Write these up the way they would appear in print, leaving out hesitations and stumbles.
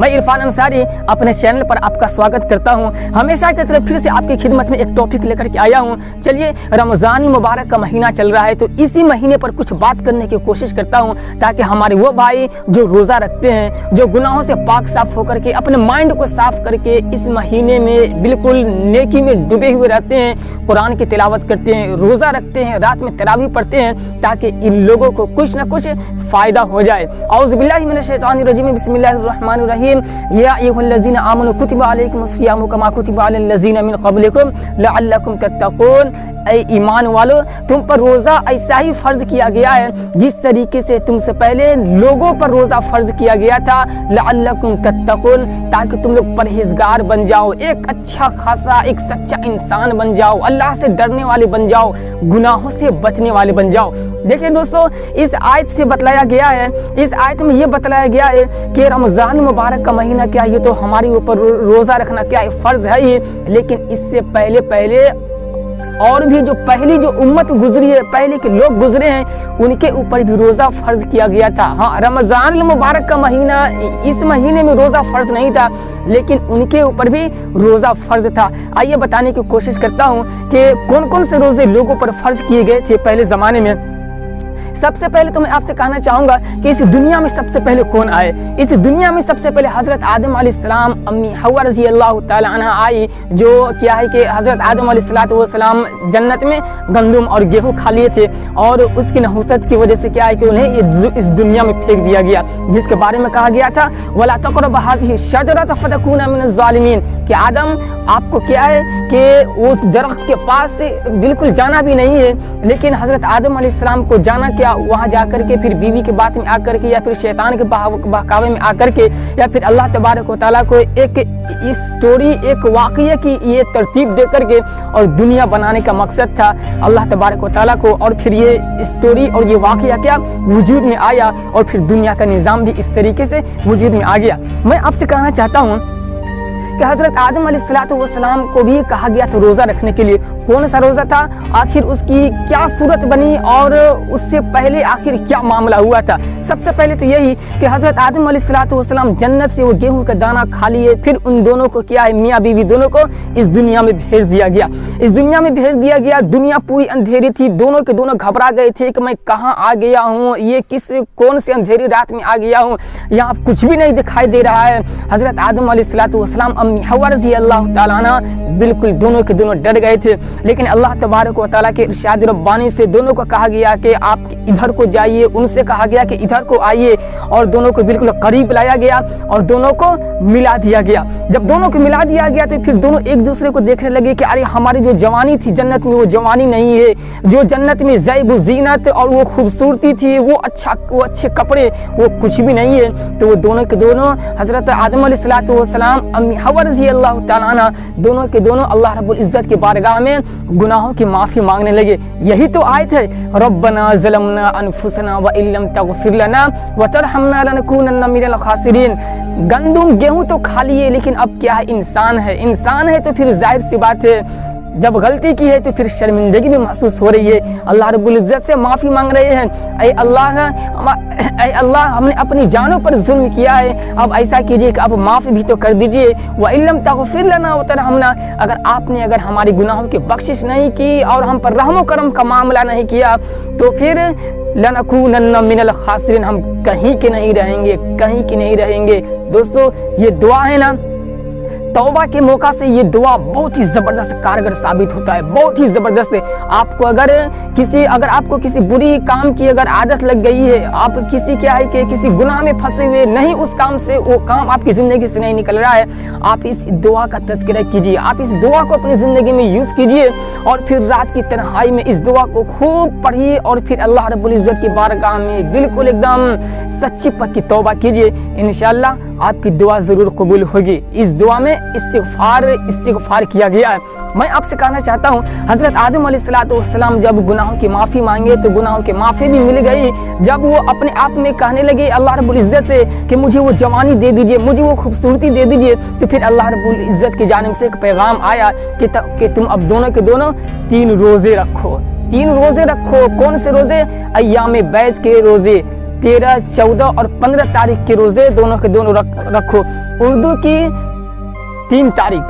मैं इरफान अंसारी अपने चैनल पर आपका स्वागत करता हूं। हमेशा की तरह फिर से आपकी खिदमत में एक टॉपिक लेकर के आया हूं। चलिए, रमज़ान मुबारक का महीना चल रहा है तो इसी महीने पर कुछ बात करने की कोशिश करता हूं, ताकि हमारे वो भाई जो रोज़ा रखते हैं, जो गुनाहों से पाक साफ होकर के अपने माइंड को साफ करके इस महीने में बिल्कुल नेकी में डूबे हुए रहते हैं, कुरान की तिलावत करते हैं, रोज़ा रखते हैं, रात में तरावी पढ़ते हैं, ताकि इन लोगों को कुछ ना कुछ फ़ायदा हो जाए। औज़ु बिल्लाहि मिनश शैतानिर रजीम, बिस्मिल्लाहिर रहमानिर रहीम। या अय्युहल्लज़ीना आमनू कुतिबा अलैकुमुस्सियामु कमा कुतिबा अलल लज़ीना मिन क़ब्लिकुम लअल्लकुम तत्तक़ून। ऐ ईमान वालो, तुम पर रोज़ा ऐसा ही फ़र्ज़ किया गया है जिस तरीके से तुमसे पहले लोगों पर रोज़ा फ़र्ज़ किया गया था, लअल्लकुम तत्तक़ून, ताकि तुम लोग परहेज़गार बन जाओ, एक अच्छा खासा एक सच्चा इंसान बन जाओ, अल्लाह से डरने वाले बन जाओ, गुनाहों से बचने वाले बन जाओ। देखिए दोस्तों, इस आयत से बतलाया गया है, इस आयत में ये बतलाया गया है कि रमज़ान मुबारक का महीना क्या है, ये तो हमारे ऊपर रोज़ा रखना क्या है, फ़र्ज़ है ही, लेकिन इससे पहले और भी जो पहली जो उम्मत गुजरी है, पहले के लोग गुजरे हैं, उनके ऊपर भी रोज़ा फ़र्ज़ किया गया था। हाँ, रमज़ान मुबारक का महीना, इस महीने में रोज़ा फ़र्ज़ नहीं था, लेकिन उनके ऊपर भी रोज़ा फ़र्ज़ था। आइए बताने की कोशिश करता हूँ कि कौन कौन से रोज़े लोगों पर फ़र्ज़ किए गए थे पहले ज़माने में। सबसे पहले तो मैं आपसे कहना चाहूँगा कि इस दुनिया में सबसे पहले कौन आए। इस दुनिया में सबसे पहले हज़रत आदम अलैहिस्सलाम, अम्मी हव्वा रज़ी अल्लाह तआला अन्हा आई, जो क्या है कि हज़रत आदम अलैहिस्सलाम जन्नत में गंदम और गेहूँ खा लिए थे, और उसकी नहुसत की वजह से क्या है कि उन्हें इस दुनिया में फेंक दिया गया, जिसके बारे में कहा गया था वला तक़रबू हाज़िही शजरत फ़तकूना मिनज़ ज़ालिमीन, कि आदम आपको क्या है कि उस दरख्त के पास से बिल्कुल जाना भी नहीं है। लेकिन हज़रत आदम अलैहिस्सलाम को जाना क्या, वहाँ जाकर के फिर बीवी के बात में आकर के, या फिर शैतान के बहकावे में आकर के, या फिर अल्लाह तबारक व तआला को एक स्टोरी, एक वाक़या की ये तरतीब दे करके और दुनिया बनाने का मकसद था अल्लाह तबारक व तआला को। और फिर ये स्टोरी और ये वाक़या क्या वजूद में आया, और फिर दुनिया का निज़ाम भी इस तरीके से वजूद में आ गया। मैं आपसे कहना चाहता हूँ कि हज़रत आदम अलैहिस्सलाम को भी कहा गया था रोज़ा रखने के लिए। कौन सा रोज़ा था, आखिर उसकी क्या सूरत बनी, और उससे पहले आखिर क्या मामला हुआ था। सबसे पहले तो यही कि हज़रत आदम अलैहिस्सलाम जन्नत से वो गेहूं का दाना खा लिए, फिर उन दोनों को क्या है, मियाँ बीवी दोनों को इस दुनिया में भेज दिया गया। इस दुनिया में भेज दिया गया, दुनिया पूरी अंधेरी थी, दोनों के दोनों घबरा गए थे कि मैं कहाँ आ गया हूँ, ये कौन सी अंधेरी रात में आ गया हूँ, यहाँ कुछ भी नहीं दिखाई दे रहा है। हज़रत आदम अलैहिस्सलाम, अम्मी हव्वा रज़ी अल्लाह तआला अन्हा बिल्कुल दोनों के दोनों डर गए थे। लेकिन अल्लाह तबारक व तआला के इरशाद रब्बानी से दोनों को कहा गया कि आप इधर को जाइए, उनसे कहा गया कि इधर को आइए, और दोनों को बिल्कुल करीब लाया गया और दोनों को मिला दिया गया। जब दोनों को मिला दिया गया तो फिर दोनों एक दूसरे को देखने लगे कि अरे हमारी जो जवानी थी जन्नत में, वो जवानी नहीं है, जो जन्नत में ज़ैब ज़ीनत और वो खूबसूरती थी, वो अच्छे कपड़े, वो कुछ भी नहीं है। तो वो दोनों के दोनों हज़रत आदम अलैहिस्सलाम, अम्मी हव्वा रज़ी अल्लाह तआला अन्हा, दोनों के दोनों अल्लाह रब्बुल इज़्ज़त की बारगाह में गुनाहों की माफ़ी मांगने लगे। यही तो आयत है, रब्बना ज़लमना अनफुसना व इल्लम तग़फिर लना व तरहमना लनकूनन्ना मिनल खासिरीन। गंदम गेहूँ तो खा लिए, लेकिन अब क्या है, इंसान है तो फिर जाहिर सी बात है, जब गलती की है तो फिर शर्मिंदगी भी महसूस हो रही है। अल्लाह रब्बुल इज़्ज़त से माफ़ी मांग रहे हैं, ऐ अल्लाह हमने अपनी जानों पर जुल्म किया है, अब ऐसा कीजिए कि अब माफ़ भी तो कर दीजिए। व इल्लम तग़फिर लना व तरहमना, अगर हमारी गुनाहों की बख्शिश नहीं की और हम पर रहम करम का मामला नहीं किया, तो फिर लनकूनन्ना मिनल खासिरीन, हम कहीं के नहीं रहेंगे। दोस्तों, ये दुआ है ना, तौबा के मौका से ये दुआ बहुत ही ज़बरदस्त कारगर साबित होता है, बहुत ही ज़बरदस्त। आपको अगर आपको किसी बुरी काम की अगर आदत लग गई है, आप किसी गुनाह में फंसे हुए नहीं, उस काम से वो काम आपकी ज़िंदगी से नहीं निकल रहा है, आप इस दुआ का तज़किरा कीजिए, आप इस दुआ को अपनी ज़िंदगी में यूज़ कीजिए, और फिर रात की तन्हाई में इस दुआ को खूब पढ़िए, और फिर अल्लाह रब्बुल इज़्ज़त की बारगाह में बिल्कुल एकदम सच्ची पक्की तौबा कीजिए। इंशाअल्लाह आपकी दुआ ज़रूर कबूल होगी। इस दुआ में इस्तिग़फ़ार किया गया है। मैं आपसे कहना चाहता हूँ, हज़रत आदम अलैहिस्सलाम जब गुनाहों की माफ़ी मांगे तो गुनाहों की माफ़ी भी मिल गई। जब वो अपने आप में कहने लगे अल्लाह रब्बुल इज़्ज़त से कि मुझे वो जवानी दे दीजिए, मुझे वो खूबसूरती दे दीजिए, तो फिर अल्लाह रब्बुल इज़्ज़त की जानिब से एक पैगाम आया कि तुम अब दोनों के दोनों 3 रोज़े रखो। 3 रोज़े रखो। कौन से रोज़े? अय्याम बैज के रोज़े। 13, 14 और 15 तारीख के रोज़े दोनों के दोनों रखो। उर्दू की 3 तारीख,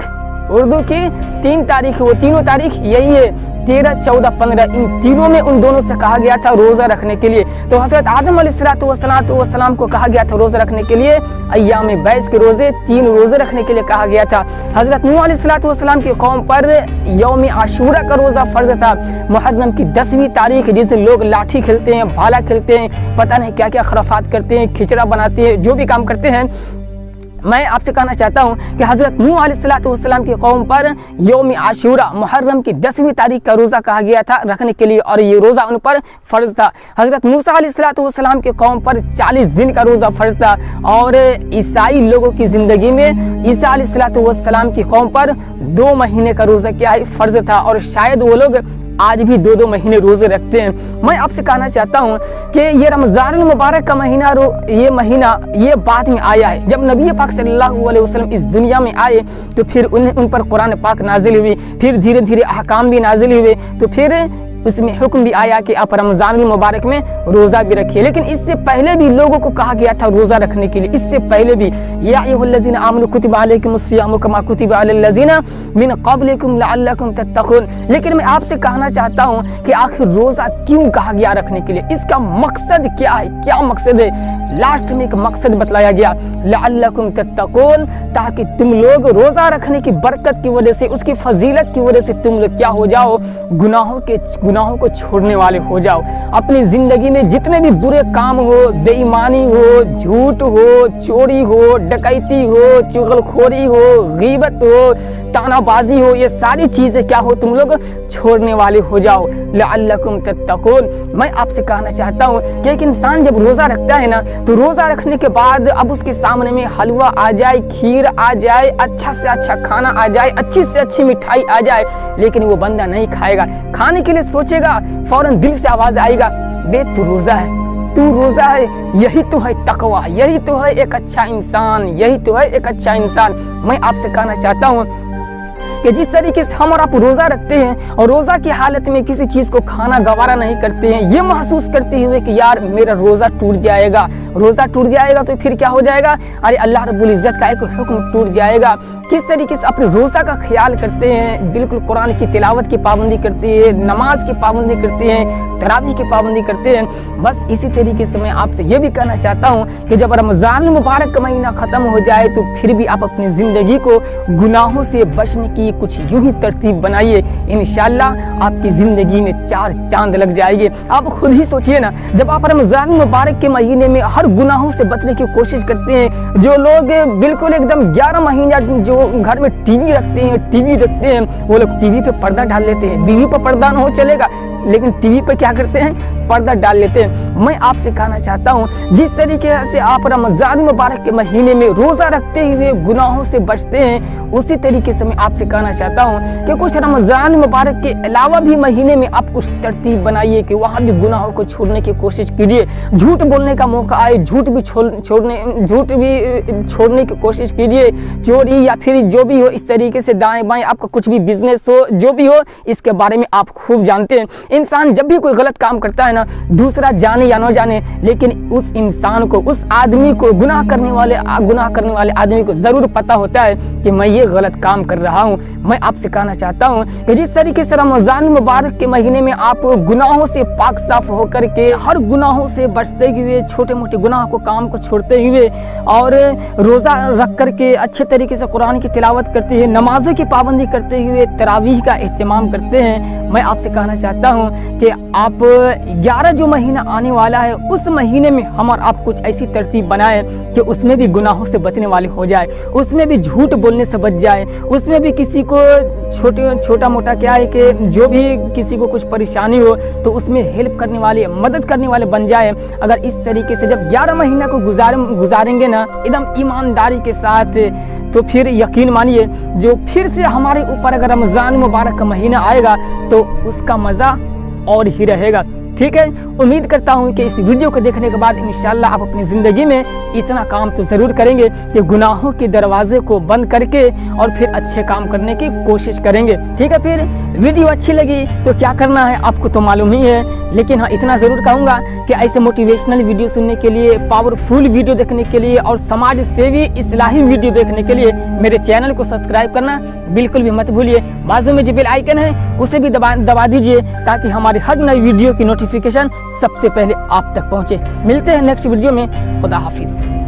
वो तीनों तारीख यही है, 13, 14, 15, इन तीनों में उन दोनों से कहा गया था रोज़ा रखने के लिए। तो हज़रत आदम अलैहिस्सलाम को कहा गया था रोज़ा रखने के लिए, अय्याम बैस के रोज़े 3 रोज़े रखने के लिए कहा गया था। हज़रत नूह अलैहिस्सलाम की कौम पर यौम आशूरा का रोज़ा फ़र्ज़ था, मुहर्रम की 10वीं तारीख, जिस दिन लोग लाठी खेलते हैं, भाला खेलते हैं, पता नहीं क्या क्या खराफात करते हैं, खिचड़ा बनाते हैं, जो भी काम करते हैं। मैं आपसे कहना चाहता हूँ कि हज़रत नूह अलैहिस्सलाम की कौम पर यौम आशूरा मुहर्रम की 10वीं तारीख का रोज़ा कहा गया था रखने के लिए, और ये रोज़ा उन पर फ़र्ज़ था। हज़रत मूसा अलैहिस्सलाम की कौम पर 40 दिन का रोज़ा फ़र्ज़ था, और ईसाई लोगों की ज़िंदगी में ईसा अलैहिस्सलाम की कौम पर 2 महीने का रोज़ा क्या है फ़र्ज़ था, और शायद वो लोग आज भी 2-2 महीने रोज़े रखते हैं। मैं आपसे कहना चाहता हूँ कि ये रमज़ान मुबारक का महीना ये बाद में आया है। जब नबी पाक सल्लल्लाहु अलैहि वसल्लम इस दुनिया में आए तो फिर उन पर कुरान पाक नाजिल हुई, फिर धीरे धीरे अहकाम भी नाजिल हुए, तो फिर उसमें हुक्म भी आया कि आप रमज़ान मुबारक में रोज़ा भी रखिए। लेकिन इससे पहले भी लोगों को कहा गया था रोज़ा रखने के लिए, इससे पहले भी या अय्युहल्लज़ीना आमनू कुतिबा अलैकुमुस्सियामु कमा कुतिबा अलल्लज़ीना मिन क़ब्लिकुम लअल्लकुम तत्तक़ून। लेकिन मैं आपसे कहना चाहता हूँ कि आखिर रोज़ा क्यों कहा गया रखने के लिए, इसका मकसद क्या है, क्या मकसद है? लास्ट में एक मकसद बतलाया गया, लअल्लकुम तत्तक़ून, ताकि तुम लोग रोज़ा रखने की बरकत की वजह से, उसकी फजीलत की वजह से तुम लोग क्या हो जाओ, गुनाहों को छोड़ने वाले हो जाओ। अपनी जिंदगी में जितने भी बुरे काम हो, बेईमानी हो, झूठ हो, चोरी हो, डकैती हो, चुगलखोरी हो, गीबत हो, तानाबाजी हो, ये सारी चीजें क्या हो, तुम लोग छोड़ने वाले हो जाओ। लअल्लकुम तत्तक़ून। मैं आपसे कहना चाहता हूँ कि एक इंसान जब रोजा रखता है ना, तो रोजा रखने के बाद अब उसके सामने में हलवा आ जाए, खीर आ जाए, अच्छा से अच्छा खाना आ जाए, अच्छी से अच्छी मिठाई आ जाए, लेकिन वो बंदा नहीं खाएगा। खाने के लिए सोचेगा, फौरन दिल से आवाज आएगा, बे तू रोजा है, यही तो है तकवा, यही तो है एक अच्छा इंसान, यही तो है एक अच्छा इंसान। मैं आपसे कहना चाहता हूँ कि जिस तरीके से हम और आप रोज़ा रखते हैं और रोज़ा की हालत में किसी चीज़ को खाना गवारा नहीं करते हैं, ये महसूस करते हुए कि यार मेरा रोज़ा टूट जाएगा तो फिर क्या हो जाएगा, अरे अल्लाह रब्बुल इज़्ज़त का एक हुक्म टूट जाएगा। किस तरीके से अपने रोज़ा का ख्याल करते हैं, बिल्कुल कुरान की तिलावत की पाबंदी करते हैं, नमाज की पाबंदी करते हैं, तरावी की पाबंदी करते हैं। बस इसी तरीके से मैं आपसे ये भी कहना चाहता हूँ कि जब रमज़ान मुबारक का महीना ख़त्म हो जाए तो फिर भी आप अपनी ज़िंदगी को गुनाहों से बचने की कुछ यूं ही तरतीब बनाइए, इंशाअल्लाह आपकी जिंदगी में 4 चांद लग जाएंगे। आप खुद ही सोचिए ना, जब आप रमजान मुबारक के महीने में हर गुनाहों से बचने की कोशिश करते हैं, जो लोग बिल्कुल एकदम 11 महीना जो घर में टीवी रखते हैं, वो लोग टीवी पे पर्दा डाल लेते हैं। बीवी पर पर्दा न हो चलेगा, लेकिन टीवी पे क्या करते हैं, पर्दा डाल लेते हैं। मैं आपसे कहना चाहता हूँ, जिस तरीके से आप रमजान मुबारक के महीने में रोजा रखते हुए गुनाहों से बचते हैं, उसी तरीके से मैं आपसे कहना चाहता हूँ कि कुछ रमजान मुबारक के अलावा भी महीने में आप कुछ तरतीब बनाइए कि वहाँ भी गुनाहों को छोड़ने की कोशिश कीजिए। झूठ बोलने का मौका आए, झूठ भी छोड़ने की कोशिश कीजिए। चोरी या फिर जो भी हो, इस तरीके से दाएं बाएं आपका कुछ भी बिजनेस हो, जो भी हो, इसके बारे में आप खूब जानते हैं। इंसान जब भी कोई गलत काम करता है ना, दूसरा जाने या न जाने, लेकिन उस इंसान को, उस आदमी को, गुनाह करने वाले आदमी को जरूर पता होता है कि मैं ये गलत काम कर रहा हूँ। मैं आपसे कहना चाहता हूँ कि जिस तरीके से रमजान मुबारक के महीने में आप गुनाहों से पाक साफ होकर के, हर गुनाहों से बचते हुए, छोटे मोटे गुनाह को, काम को छोड़ते हुए और रोजा रख करके अच्छे तरीके से कुरान की तिलावत करते हैं, नमाज़ों की पाबंदी करते हुए तरावीह का एहतमाम करते हैं। मैं आपसे कहना चाहता हूँ कि आप 11 जो महीना आने वाला है, उस महीने में हम और आप कुछ ऐसी तरतीब बनाए कि उसमें भी गुनाहों से बचने वाले हो जाए, उसमें भी झूठ बोलने से बच जाए, उसमें भी किसी को छोटा मोटा क्या है कि जो भी किसी को कुछ परेशानी हो तो उसमें हेल्प करने वाले, मदद करने वाले बन जाए। अगर इस तरीके से जब 11 महीना को गुजारेंगे ना एकदम ईमानदारी के साथ, तो फिर यकीन मानिए जो फिर से हमारे ऊपर अगर रमज़ान मुबारक का महीना आएगा तो उसका मज़ा और ही रहेगा। ठीक है, उम्मीद करता हूँ कि इस वीडियो को देखने के बाद इंशाल्लाह आप अपनी ज़िंदगी में इतना काम तो ज़रूर करेंगे कि गुनाहों के दरवाजे को बंद करके और फिर अच्छे काम करने की कोशिश करेंगे। ठीक है, फिर वीडियो अच्छी लगी तो क्या करना है आपको तो मालूम ही है, लेकिन हाँ इतना ज़रूर कहूँगा कि ऐसे मोटिवेशनल वीडियो सुनने के लिए, पावरफुल वीडियो देखने के लिए और समाज सेवी इस्लाही वीडियो देखने के लिए मेरे चैनल को सब्सक्राइब करना बिल्कुल भी मत भूलिए। बाजू में जो बेल आइकन है उसे भी दबा दीजिए ताकि हमारी हर नई वीडियो की नोटिफिकेशन सबसे पहले आप तक पहुंचे। मिलते हैं नेक्स्ट वीडियो में। खुदा हाफिज।